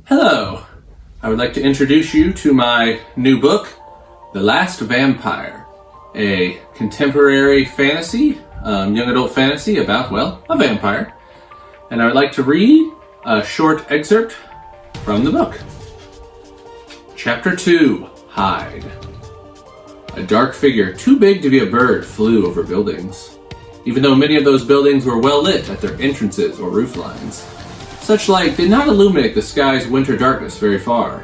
Hello! I would like to introduce you to my new book, The Last Vampire, a contemporary fantasy, young adult fantasy about, well, a vampire. And I would like to read a short excerpt from the book. Chapter 2, Hide. A dark figure, too big to be a bird, flew over buildings, even though many of those buildings were well lit at their entrances or roof lines. Such light did not illuminate the sky's winter darkness very far,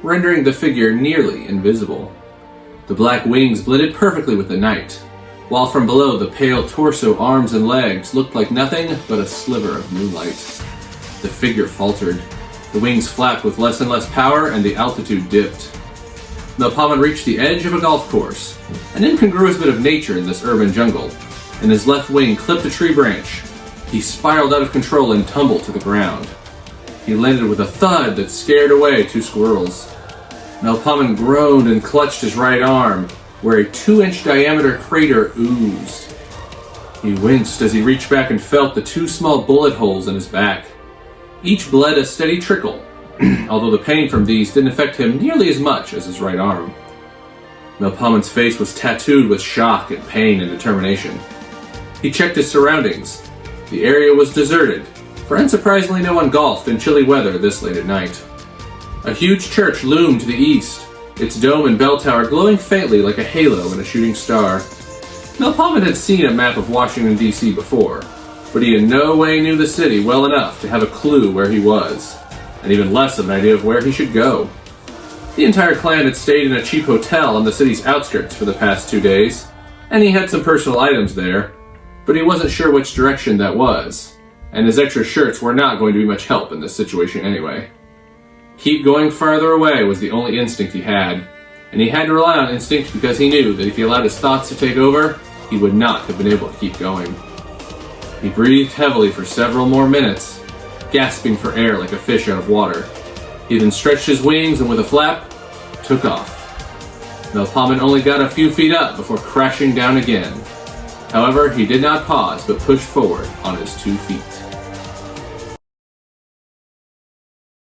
rendering the figure nearly invisible. The black wings blended perfectly with the night, while from below the pale torso, arms, and legs looked like nothing but a sliver of moonlight. The figure faltered. The wings flapped with less and less power, and the altitude dipped. Melpomin reached the edge of a golf course, an incongruous bit of nature in this urban jungle, and his left wing clipped a tree branch. He spiraled out of control and tumbled to the ground. He landed with a thud that scared away 2 squirrels. Melpomin groaned and clutched his right arm, where a 2-inch diameter crater oozed. He winced as he reached back and felt the 2 small bullet holes in his back. Each bled a steady trickle, although the pain from these didn't affect him nearly as much as his right arm. Melpomin's face was tattooed with shock and pain and determination. He checked his surroundings. The area was deserted, for unsurprisingly no one golfed in chilly weather this late at night. A huge church loomed to the east, its dome and bell tower glowing faintly like a halo in a shooting star. Melpomin had seen a map of Washington, D.C. before, but he in no way knew the city well enough to have a clue where he was, and even less of an idea of where he should go. The entire clan had stayed in a cheap hotel on the city's outskirts for the past 2 days, and he had some personal items there, but he wasn't sure which direction that was, and his extra shirts were not going to be much help in this situation anyway. Keep going farther away was the only instinct he had, and he had to rely on instinct because he knew that if he allowed his thoughts to take over, he would not have been able to keep going. He breathed heavily for several more minutes, gasping for air like a fish out of water. He then stretched his wings and with a flap, took off. Melpomin only got a few feet up before crashing down again. However, he did not pause, but pushed forward on his 2 feet.